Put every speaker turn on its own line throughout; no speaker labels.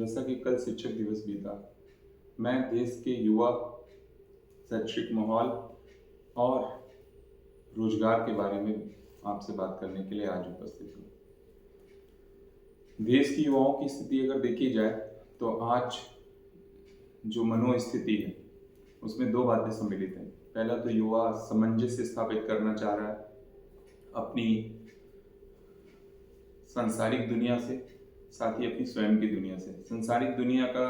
जैसा कि कल शिक्षक दिवस बीता, मैं देश के युवा, शैक्षिक माहौल और रोजगार के बारे में आपसे बात करने के लिए आज उपस्थित हूँ। देश की युवाओं की स्थिति अगर देखी जाए तो आज जो मनोस्थिति है उसमें दो बातें सम्मिलित हैं। पहला तो युवा सामंजस्य स्थापित करना चाह रहा है अपनी सांसारिक दुनिया से, साथ ही अपनी स्वयं की दुनिया से। सांसारिक दुनिया का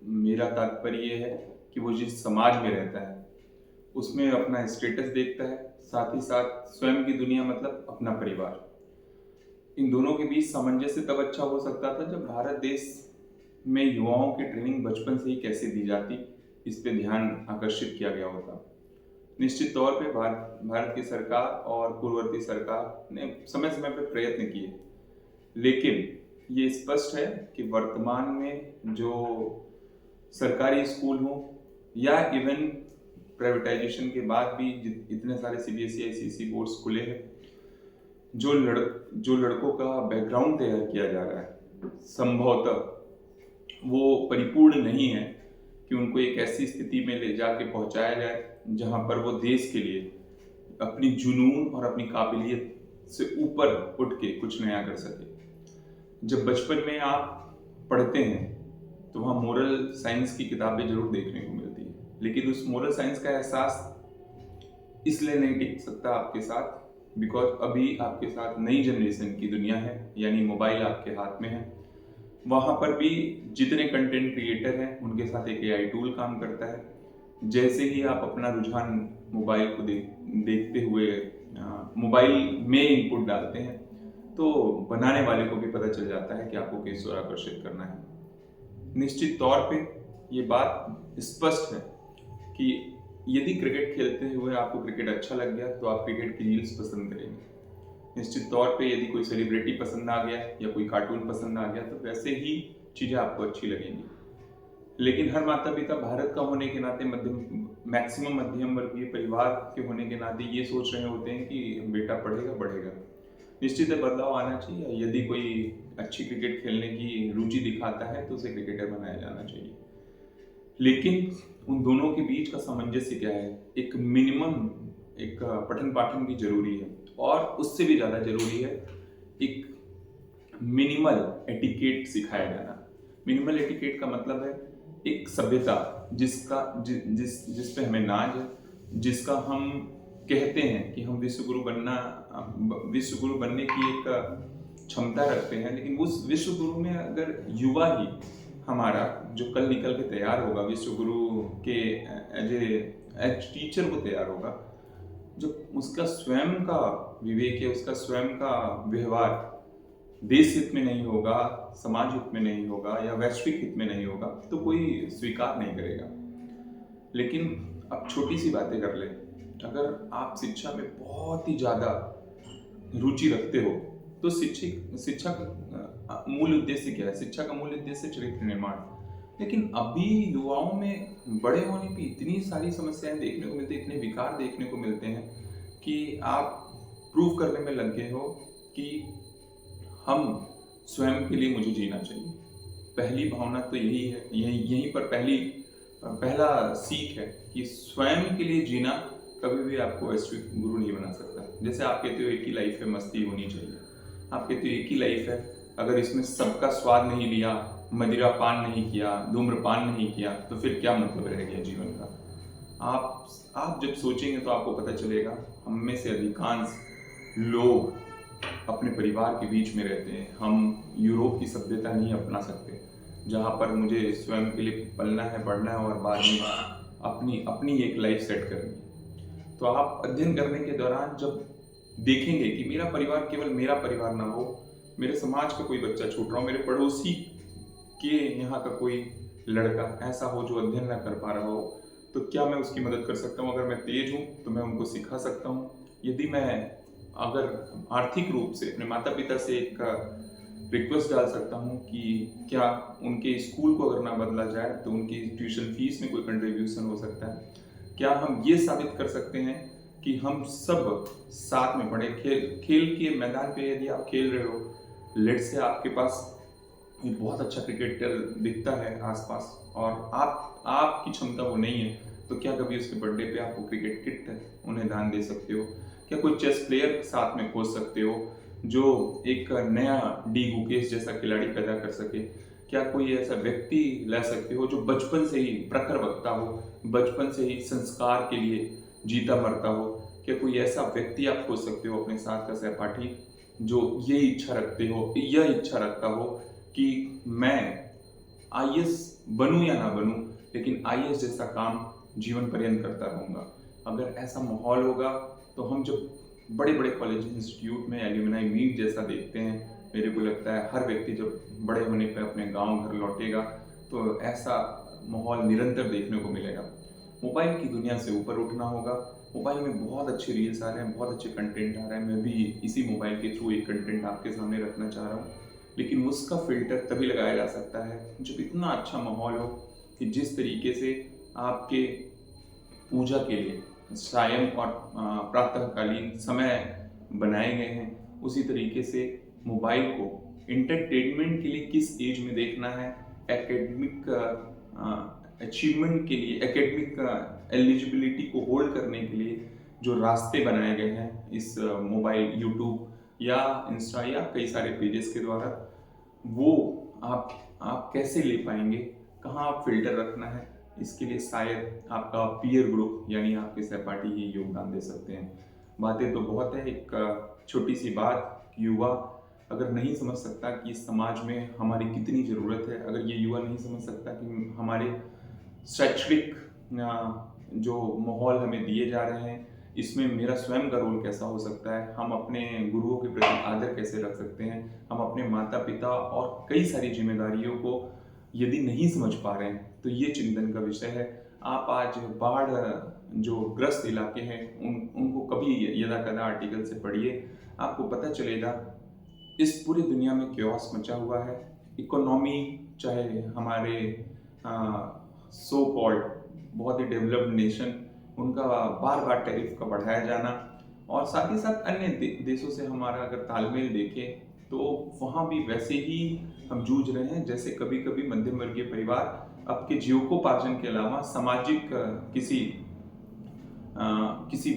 मेरा तात्पर्य ये है कि वो जिस समाज में रहता है उसमें अपना स्टेटस देखता है, साथ ही साथ स्वयं की दुनिया मतलब अपना परिवार। इन दोनों के बीच सामंजस्य तब अच्छा हो सकता था जब भारत देश में युवाओं की ट्रेनिंग बचपन से ही कैसे दी जाती, इस पे ध्यान आकर्षित किया गया होता। निश्चित तौर पे भारत की सरकार और पूर्ववर्ती सरकार ने समय समय पर प्रयत्न किए, लेकिन ये स्पष्ट है कि वर्तमान में जो सरकारी स्कूल हो या इवन प्राइवेटाइजेशन के बाद भी इतने सारे सीबीएसई आईसीएसई बोर्ड्स खुले हैं, जो लड़कों का बैकग्राउंड तैयार किया जा रहा है संभवतः वो परिपूर्ण नहीं है कि उनको एक ऐसी स्थिति में ले जाके पहुंचाया जाए जहां पर वो देश के लिए अपनी जुनून और अपनी काबिलियत से ऊपर उठ के कुछ नया कर सके। जब बचपन में आप पढ़ते हैं तो वहाँ मोरल साइंस की किताबें जरूर देखने को मिलती है, लेकिन उस मोरल साइंस का एहसास इसलिए नहीं टिक सकता आपके साथ बिकॉज अभी आपके साथ नई जनरेशन की दुनिया है, यानी मोबाइल आपके हाथ में है। वहाँ पर भी जितने कंटेंट क्रिएटर हैं उनके साथ एक एआई टूल काम करता है। जैसे ही आप अपना रुझान मोबाइल को देखते हुए मोबाइल में इनपुट डालते हैं तो बनाने वाले को भी पता चल जाता है कि आपको किस ओर आकर्षित करना है। निश्चित तौर पे ये बात स्पष्ट है कि यदि क्रिकेट खेलते हुए आपको क्रिकेट अच्छा लग गया तो आप क्रिकेट की रील्स पसंद करेंगे। निश्चित तौर पे यदि कोई सेलिब्रिटी पसंद आ गया या कोई कार्टून पसंद आ गया तो वैसे ही चीज़ें आपको अच्छी लगेंगी। लेकिन हर माता पिता भारत का होने के नाते मैक्सिमम मध्यम वर्गीय परिवार के होने के नाते ये सोच रहे होते हैं कि बेटा पढ़ेगा बढ़ेगा। निश्चित है बदलाव आना चाहिए। यदि कोई अच्छी क्रिकेट खेलने की रुचि दिखाता है तो उसे क्रिकेटर बनाया जाना चाहिए, लेकिन उन दोनों के बीच का सामंजस्य क्या है? एक मिनिमम एक पठन पाठन भी जरूरी है और उससे भी ज़्यादा जरूरी है एक मिनिमल एटिकेट सिखाया जाना। मिनिमल एटिकेट का मतलब है एक सभ्यता जिस पे हमें नाज है, जिसका हम कहते हैं कि हम विश्वगुरु बनने की एक क्षमता रखते हैं, लेकिन उस विश्वगुरु में अगर युवा ही हमारा जो कल निकल के तैयार होगा विश्वगुरु के एज टीचर वो तैयार होगा, जब उसका स्वयं का विवेक है, उसका स्वयं का व्यवहार देश हित में नहीं होगा, समाज हित में नहीं होगा या वैश्विक हित में नहीं होगा तो कोई स्वीकार नहीं करेगा। लेकिन अब छोटी सी बातें कर ले, अगर आप शिक्षा में बहुत ही ज्यादा रुचि रखते हो तो शिक्षा का मूल उद्देश्य क्या है? शिक्षा का मूल उद्देश्य चरित्र निर्माण। लेकिन अभी युवाओं में बड़े होने पे इतनी सारी समस्याएं देखने को मिलती है, इतने विकार देखने को मिलते हैं कि आप प्रूव करने में लग गए हो कि हम स्वयं के लिए मुझे जीना चाहिए। पहली भावना तो यही है, यहीं पर पहला सीख है कि स्वयं के लिए जीना कभी भी आपको वैश्विक गुरु नहीं बना सकता। जैसे आप कहते हो एक ही लाइफ है, मस्ती होनी चाहिए। आप कहते हो एक ही लाइफ है, अगर इसमें सबका स्वाद नहीं लिया, मदिरापान नहीं किया, धूम्रपान नहीं किया तो फिर क्या मतलब रह गया जीवन का? आप जब सोचेंगे तो आपको पता चलेगा हम में से अधिकांश लोग अपने परिवार के बीच में रहते हैं। हम यूरोप की सभ्यता नहीं अपना सकते जहाँ पर मुझे स्वयं के लिए पलना है, बढ़ना है और बाद में अपनी एक लाइफ सेट करनी है। तो आप अध्ययन करने के दौरान जब देखेंगे कि मेरा परिवार केवल मेरा परिवार ना हो, मेरे समाज का कोई बच्चा छूट रहा हो, मेरे पड़ोसी के यहाँ का कोई लड़का ऐसा हो जो अध्ययन ना कर पा रहा हो, तो क्या मैं उसकी मदद कर सकता हूँ? अगर मैं तेज हूँ तो मैं उनको सिखा सकता हूँ। यदि मैं अगर आर्थिक रूप से अपने माता पिता से एक रिक्वेस्ट डाल सकता हूँ कि क्या उनके स्कूल को अगर ना बदला जाए तो उनकी ट्यूशन फीस में कोई कंट्रीब्यूशन हो सकता है। क्या हम ये साबित कर सकते हैं कि हम सब साथ में पढ़े। खेल के मैदान पे यदि आप खेल रहे हो, लेट से आपके पास एक बहुत अच्छा क्रिकेटर दिखता है आसपास और आपकी क्षमता वो नहीं है, तो क्या कभी उसके बर्थडे पे आप वो क्रिकेट किट है उन्हें दान दे सकते हो? क्या कोई चेस प्लेयर साथ में खोज सकते हो जो एक नया डी गुकेश जैसा खिलाड़ी पैदा कर सके? क्या कोई ऐसा व्यक्ति ला सकते हो जो बचपन से ही प्रखर वक्ता हो, बचपन से ही संस्कार के लिए जीता मरता हो? क्या कोई ऐसा व्यक्ति आप खोज सकते हो अपने साथ का सहपाठी जो ये इच्छा रखते हो, यह इच्छा रखता हो कि मैं आईएएस बनूं या ना बनूं, लेकिन आईएएस जैसा काम जीवन पर्यंत करता रहूंगा? अगर ऐसा माहौल होगा तो हम जब बड़े बड़े कॉलेज इंस्टीट्यूट में एल्यूमिनाई मीट जैसा देखते हैं, मेरे को लगता है हर व्यक्ति जब बड़े होने पर अपने गांव घर लौटेगा तो ऐसा माहौल निरंतर देखने को मिलेगा। मोबाइल की दुनिया से ऊपर उठना होगा। मोबाइल में बहुत अच्छे रील्स आ रहे हैं, बहुत अच्छे कंटेंट आ रहे हैं। मैं भी इसी मोबाइल के थ्रू एक कंटेंट आपके सामने रखना चाह रहा हूँ, लेकिन उसका फिल्टर तभी लगाया जा सकता है जब इतना अच्छा माहौल हो कि जिस तरीके से आपके पूजा के लिए सायं और प्रातःकालीन समय बनाए गए हैं, उसी तरीके से मोबाइल को एंटरटेनमेंट के लिए किस एज में देखना है, एकेडमिक अचीवमेंट के लिए, एकेडमिक एलिजिबिलिटी को होल्ड करने के लिए जो रास्ते बनाए गए हैं इस मोबाइल यूट्यूब या इंस्टा या कई सारे पेजेस के द्वारा, वो आप कैसे ले पाएंगे, कहाँ आप फिल्टर रखना है, इसके लिए शायद आपका पीयर ग्रुप यानी आपके सहपाठी ही योगदान दे सकते हैं। बातें तो बहुत है, एक छोटी सी बात, युवा अगर नहीं समझ सकता कि इस समाज में हमारी कितनी ज़रूरत है, अगर ये युवा नहीं समझ सकता कि हमारे शैक्षणिक जो माहौल हमें दिए जा रहे हैं, इसमें मेरा स्वयं का रोल कैसा हो सकता है, हम अपने गुरुओं के प्रति आदर कैसे रख सकते हैं, हम अपने माता पिता और कई सारी जिम्मेदारियों को यदि नहीं समझ पा रहे हैं, तो ये चिंतन का विषय है। आप आज बाढ़ जो ग्रस्त इलाके हैं उनको कभी यदा कदा आर्टिकल से पढ़िए, आपको पता चलेगा इस पूरी दुनिया में क्योस मचा हुआ है। इकोनॉमी चाहे हमारे सो कॉल्ड बहुत ही डेवलप्ड नेशन, उनका बार बार टैरिफ का बढ़ाया जाना और साथ ही साथ अन्य देशों से हमारा अगर तालमेल देखें तो वहाँ भी वैसे ही हम जूझ रहे हैं जैसे कभी कभी मध्यम वर्गीय परिवार आपके जीविकोपार्जन के अलावा सामाजिक किसी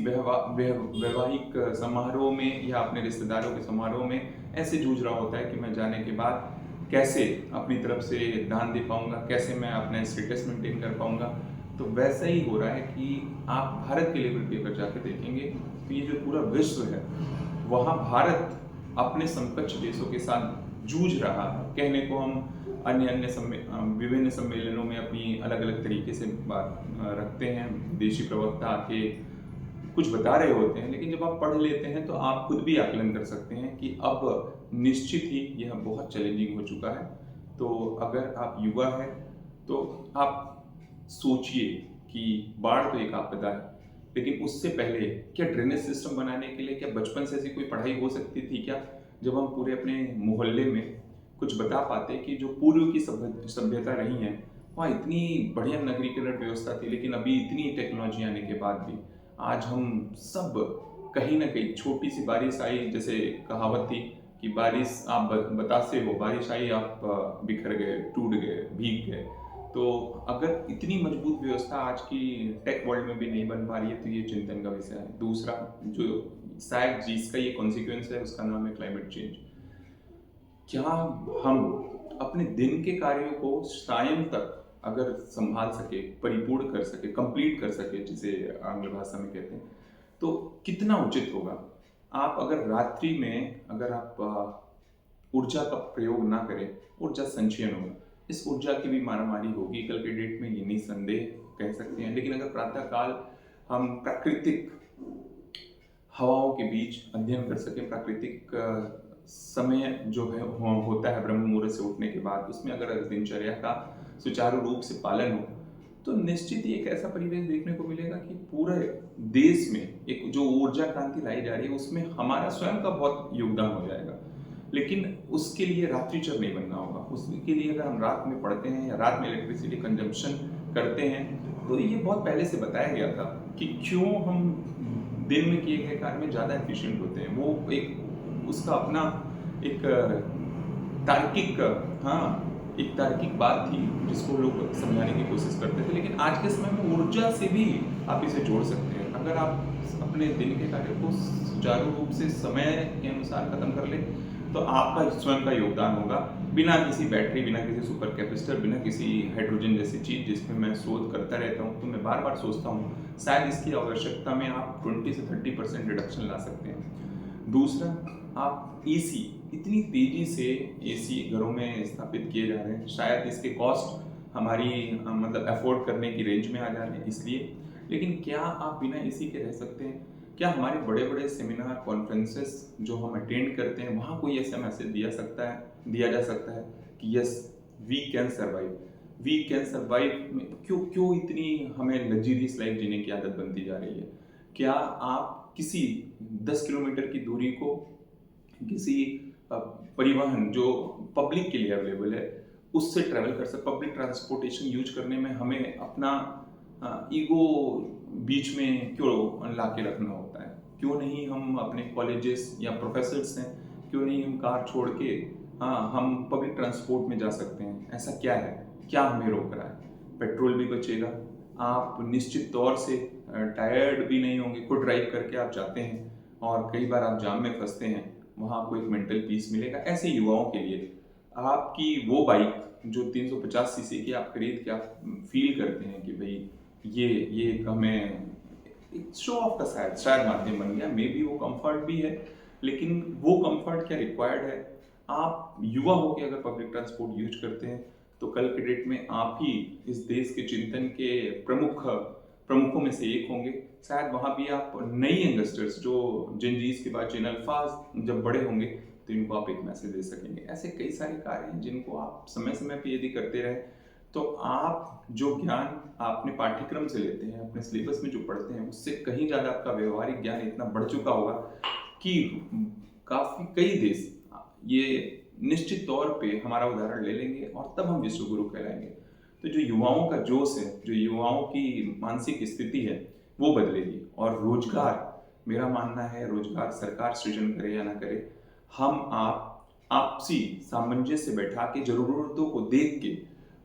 वैवाहिक समारोह में या अपने रिश्तेदारों के समारोह में ऐसे जूझ रहा होता है कि मैं जाने के बाद कैसे अपनी तरफ से दान दे पाऊंगा, कैसे मैं अपना स्टेटस मेंटेन कर पाऊंगा। तो वैसा ही हो रहा है कि आप भारत के लेवल पे अगर जाकर देखेंगे तो ये जो पूरा विश्व है वहाँ भारत अपने समकक्ष देशों के साथ जूझ रहा है। कहने को हम अन्य विभिन्न सम्मेलनों में अपनी अलग अलग तरीके से बात रखते हैं, विदेशी प्रवक्ता आके कुछ बता रहे होते हैं, लेकिन जब आप पढ़ लेते हैं तो आप खुद भी आकलन कर सकते हैं कि अब निश्चित ही यह बहुत चैलेंजिंग हो चुका है। तो अगर आप युवा हैं तो आप सोचिए कि बाढ़ तो एक आपदा है, लेकिन उससे पहले क्या ड्रेनेज सिस्टम बनाने के लिए क्या बचपन से ऐसी कोई पढ़ाई हो सकती थी क्या, जब हम पूरे अपने मोहल्ले में कुछ बता पाते कि जो पूर्व की सभ्यता रही हैं वहाँ इतनी बढ़िया नगरीकरण व्यवस्था थी, लेकिन अभी इतनी टेक्नोलॉजी आने के बाद भी आज हम सब कहीं ना कहीं छोटी सी बारिश आई, जैसे कहावत थी कि बारिश आप बतासे हो, बारिश आई आप बिखर गए, टूट गए, भीग गए। तो अगर इतनी मजबूत व्यवस्था आज की टेक वर्ल्ड में भी नहीं बन पा रही है तो ये चिंतन का विषय है। दूसरा जो शायद जिसका ये कॉन्सिक्वेंस है उसका नाम है क्लाइमेट चेंज। क्या हम अपने दिन के कार्यों को सायं तक अगर संभाल सके, परिपूर्ण कर सके, कंप्लीट कर सके, जिसे आंग्ल भाषा में कहते हैं, तो कितना उचित होगा। आप अगर रात्रि में अगर आप ऊर्जा का प्रयोग ना करें, ऊर्जा संचयन होगा, इस ऊर्जा की भी मारामारी होगी कल के डेट में, ये निसंदेह कह सकते हैं। लेकिन अगर प्रातःकाल हम प्राकृतिक हवाओं के बीच अध्ययन कर सकें, प्राकृतिक समय जो है होता है ब्रह्म मुहूर्त से उठने के बाद, उसमें अगर दिनचर्या का सुचारू रूप से पालन हो तो निश्चित ही एक ऐसा परिवेश देखने को मिलेगा कि पूरे देश में एक जो ऊर्जा क्रांति लाई जा रही है उसमें हमारा स्वयं का बहुत योगदान हो जाएगा। लेकिन उसके लिए रात्रिचर नहीं बनना होगा। उसके लिए अगर हम रात में पढ़ते हैं या रात में इलेक्ट्रिसिटी कंजम्पशन करते हैं तो ये बहुत पहले से बताया गया था कि क्यों हम दिन में किए गए कार्य में ज़्यादा एफिशिएंट होते हैं। वो एक उसका अपना एक तार्किक, हाँ, एक तार्किक बात थी जिसको लोग समझाने की कोशिश करते थे, लेकिन आज के समय में ऊर्जा से भी आप इसे जोड़ सकते हैं। अगर आप अपने दिन के कार्य को सुचारू रूप से समय के अनुसार खत्म कर ले, तो आपका स्वयं का योगदान होगा, बिना किसी बैटरी, बिना किसी सुपर कैपेसिटर, बिना किसी हाइड्रोजन जैसी चीज़ जिसमें मैं शोध करता रहता हूँ। तो मैं बार बार सोचता हूँ शायद इसकी आवश्यकता में आप 20 से 30% रिडक्शन ला सकते हैं। दूसरा, आप एसी, इतनी तेजी से एसी घरों में स्थापित किए जा रहे हैं, शायद इसके कॉस्ट हमारी मतलब अफोर्ड करने की रेंज में आ जा रहे हैं इसलिए। लेकिन क्या आप बिना एसी के रह सकते हैं? क्या हमारे बड़े बड़े सेमिनार कॉन्फ्रेंसेस जो हम अटेंड करते हैं वहाँ कोई ऐसा मैसेज दिया जा सकता है कि yes, we can survive, we can survive? क्यों क्यों इतनी हमें लग्जरियस लाइफ जीने की आदत बनती जा रही है? क्या आप किसी 10 किलोमीटर की दूरी को किसी परिवहन जो पब्लिक के लिए अवेलेबल है उससे ट्रैवल कर सकते? पब्लिक ट्रांसपोर्टेशन यूज करने में हमें अपना ईगो बीच में क्यों ला के रखना होता है? क्यों नहीं हम अपने कॉलेजेस या प्रोफेसर्स हैं, क्यों नहीं हम कार छोड़ के हम पब्लिक ट्रांसपोर्ट में जा सकते हैं? ऐसा क्या है, क्या हमें रोक रहा है? पेट्रोल भी बचेगा, आप निश्चित तौर से टायर्ड भी नहीं होंगे। खुद ड्राइव करके आप जाते हैं और कई बार आप जाम में फंसते हैं, वहाँ आपको एक मेंटल पीस मिलेगा। ऐसे युवाओं के लिए आपकी वो बाइक जो 350 सीसी की आप खरीद के आप फील करते हैं कि भाई ये हमें एक शो ऑफ का शायद माध्यम बन गया, मे बी वो कंफर्ट भी है, लेकिन वो कंफर्ट क्या रिक्वायर्ड है? आप युवा होकर अगर पब्लिक ट्रांसपोर्ट यूज करते हैं तो कल के डेट में आप ही इस देश के चिंतन के प्रमुखों में से एक होंगे। शायद वहाँ भी आप नई यंगस्टर्स जो जेनजीज के बाद जेन अल्फाज जब बड़े होंगे तो इनको आप एक मैसेज दे सकेंगे। ऐसे कई सारे कार्य हैं जिनको आप समय समय पे यदि करते रहे तो आप जो ज्ञान आपने पाठ्यक्रम से लेते हैं, अपने सिलेबस में जो पढ़ते हैं, उससे कहीं ज़्यादा आपका व्यवहारिक ज्ञान इतना बढ़ चुका होगा कि काफ़ी कई देश ये निश्चित तौर पे हमारा उदाहरण ले लेंगे और तब हम विश्व गुरु कहलाएंगे। तो जो युवाओं का जोश है, जो युवाओं की मानसिक स्थिति है, वो बदलेगी। और रोजगार, मेरा मानना है रोजगार सरकार सृजन करे या ना करे, हम आप आपसी सामंजस्य बैठा के जरूरतों को देख के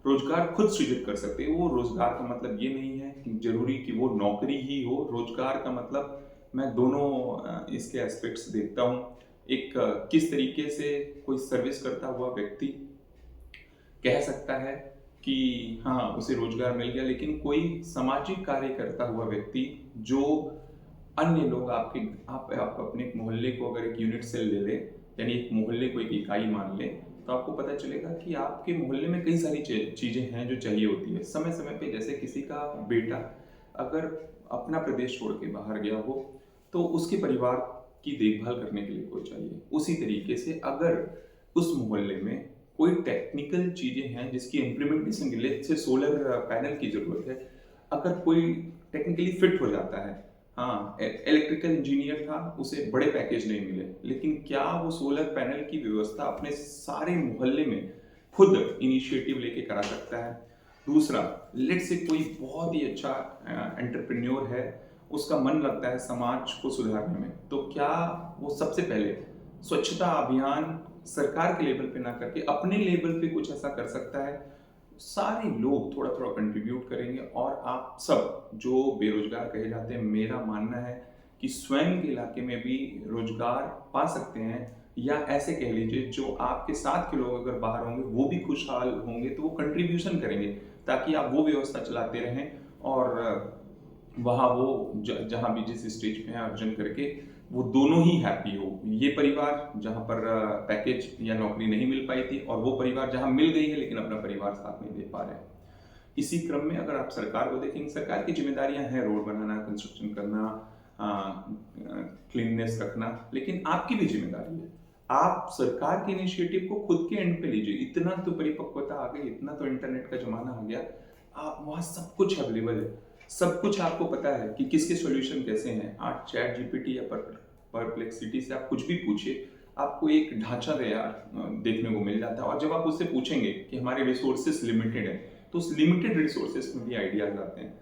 रोजगार खुद सृजित कर सकते हैं। वो रोजगार का मतलब ये नहीं है कि जरूरी कि वो नौकरी ही हो। रोजगार का मतलब मैं दोनों इसके एस्पेक्ट्स देखता हूँ। एक किस तरीके से कोई सर्विस करता हुआ व्यक्ति कह सकता है कि हाँ उसे रोजगार मिल गया, लेकिन कोई सामाजिक कार्य करता हुआ व्यक्ति जो अन्य लोग आप अपने एक मोहल्ले को अगर एक यूनिट सेल ले ले, यानी एक मोहल्ले को एक इकाई मान ले, तो आपको पता चलेगा कि आपके मोहल्ले में कई सारी चीजें हैं जो चाहिए होती है समय समय पे। जैसे किसी का बेटा अगर अपना प्रदेश छोड़ के बाहर गया हो तो उसके परिवार की देखभाल करने के लिए कोई चाहिए। उसी तरीके से अगर उस मोहल्ले में कोई टेक्निकल चीजें हैं जिसकी इम्प्लीमेंटेशन के लिए, जैसे सोलर पैनल की जरूरत है, अगर कोई टेक्निकली फिट हो जाता है, हाँ इलेक्ट्रिकल इंजीनियर था, उसे बड़े पैकेज नहीं मिले, लेकिन क्या वो सोलर पैनल की व्यवस्था अपने सारे मोहल्ले में खुद इनिशिएटिव लेके करा सकता है? दूसरा, लेट से कोई बहुत ही अच्छा एंटरप्रेन्योर है, उसका मन लगता है समाज को सुधारने में, तो क्या वो सबसे पहले स्वच्छता अभियान सरकार के लेवल पे ना करके अपने लेवल पे कुछ ऐसा कर सकता है? सारे लोग थोड़ा थोड़ा कंट्रीब्यूट करेंगे और आप सब जो बेरोजगार कहे जाते हैं, मेरा मानना है कि स्वयं के इलाके में भी रोजगार पा सकते हैं। या ऐसे कह लीजिए जो आपके साथ के लोग अगर बाहर होंगे वो भी खुशहाल होंगे, तो वो कंट्रीब्यूशन करेंगे ताकि आप वो व्यवस्था चलाते रहें और वहाँ वो जहाँ भी जिस स्टेज पे अर्जन करके वो दोनों ही हैप्पी हो। ये परिवार जहाँ पर पैकेज या नौकरी नहीं मिल पाई थी और वो परिवार जहाँ मिल गई है लेकिन अपना परिवार साथ नहीं दे पा रहे हैं। इसी क्रम में अगर आप सरकार को देखेंगे, सरकार की जिम्मेदारियां हैं रोड बनाना, कंस्ट्रक्शन करना, क्लीननेस रखना, लेकिन आपकी भी जिम्मेदारी है। आप सरकार के इनिशिएटिव को खुद के एंड पे लीजिए। इतना तो परिपक्वता आ गई, इतना तो इंटरनेट का जमाना आ गया, आप वहाँ सब कुछ अवेलेबल है, सब कुछ आपको पता है कि किसके सॉल्यूशन कैसे हैं। आप चैट जीपीटी या परप्लेक्सिटी से आप कुछ भी पूछिए, आपको एक ढांचा तैयार देखने को मिल जाता है। और जब आप उससे पूछेंगे कि हमारे रिसोर्सेस लिमिटेड है, तो उस लिमिटेड रिसोर्सेस में भी आइडियाज आते हैं।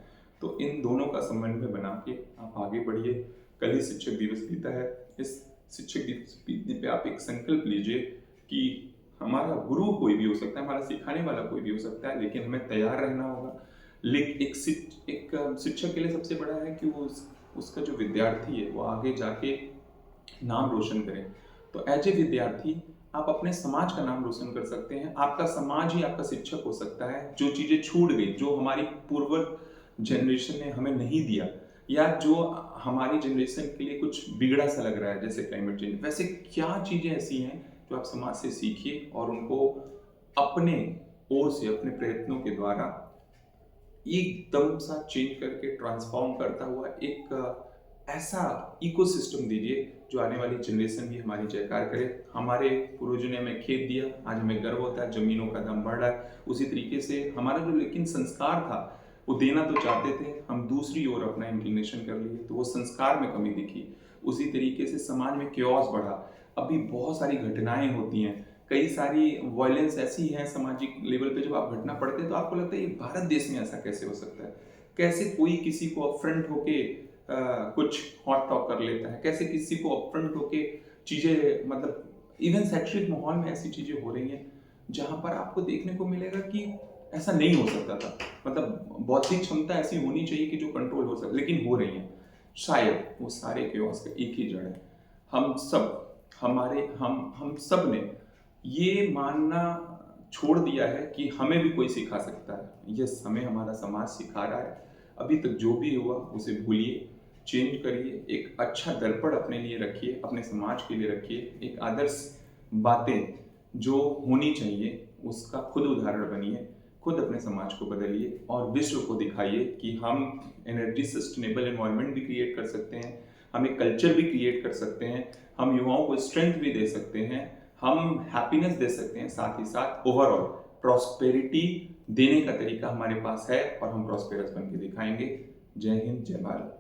तो इन दोनों का समन्वय बना के आप आगे बढ़िए। कल ही शिक्षक दिवस बीता है, इस शिक्षक दिवस बीतने पे आप एक संकल्प लीजिए कि हमारा गुरु कोई भी हो सकता है, हमारा सिखाने वाला कोई भी हो सकता है, लेकिन हमें तैयार रहना होगा। लेकिन एक शिक्षक के लिए सबसे बड़ा है कि वो उसका जो विद्यार्थी है वो आगे जाके नाम रोशन करे। तो एज ए विद्यार्थी आप अपने समाज का नाम रोशन कर सकते हैं। आपका समाज ही आपका शिक्षक हो सकता है। जो चीज़ें छूट गई, जो हमारी पूर्व जनरेशन ने हमें नहीं दिया, या जो हमारी जनरेशन के लिए कुछ बिगड़ा सा लग रहा है, जैसे क्लाइमेट चेंज, वैसे क्या चीज़ें ऐसी हैं जो आप समाज से सीखिए और उनको अपने ओर से, अपने प्रयत्नों के द्वारा एकदम सा चेंज करके ट्रांसफॉर्म करता हुआ एक ऐसा इकोसिस्टम दीजिए जो आने वाली जनरेशन भी हमारी जयकार करे। हमारे पूर्वजों ने हमें खेत दिया, आज हमें गर्व होता है, जमीनों का दाम बढ़ रहा है। उसी तरीके से हमारा जो लेकिन संस्कार था, वो देना तो चाहते थे, हम दूसरी ओर अपना इंक्लिनेशन कर लिए, तो वो संस्कार में कमी दिखी। उसी तरीके से समाज में क्योस बढ़ा। अभी बहुत सारी घटनाएं होती हैं, कई सारी वायलेंस ऐसी हैं सामाजिक लेवल पे, जब आप घटना पढ़ते हैं तो आपको लगता है ये भारत देश में ऐसा कैसे हो सकता है, कैसे कोई किसी को अपफ्रंट होके कुछ हॉट टॉक कर लेता है, कैसे किसी को अपफ्रंट होके चीज़ें, मतलब इवन शैक्षणिक माहौल में ऐसी चीज़ें हो रही हैं जहाँ पर आपको देखने को मिलेगा कि ऐसा नहीं हो सकता था। मतलब बौद्धिक क्षमता ऐसी होनी चाहिए कि जो कंट्रोल हो सके, लेकिन हो रही है। शायद वो सारे क्योस का एक ही जड़ है, हम सब, हम सब ने ये मानना छोड़ दिया है कि हमें भी कोई सिखा सकता है। यस, हमें हमारा समाज सिखा रहा है। अभी तक जो भी हुआ उसे भूलिए, चेंज करिए, एक अच्छा दर्पण अपने लिए रखिए, अपने समाज के लिए रखिए, एक आदर्श बातें जो होनी चाहिए उसका खुद उदाहरण बनिए, खुद अपने समाज को बदलिए और विश्व को दिखाइए कि हम एनर्जी सस्टेनेबल एनवायरनमेंट भी क्रिएट कर सकते हैं, हम एक कल्चर भी क्रिएट कर सकते हैं, हम युवाओं को स्ट्रेंथ भी दे सकते हैं, हम हैप्पीनेस दे सकते हैं, साथ ही साथ ओवरऑल प्रॉस्पेरिटी देने का तरीका हमारे पास है और हम प्रॉस्पेरस बन के दिखाएंगे। जय हिंद, जय भारत।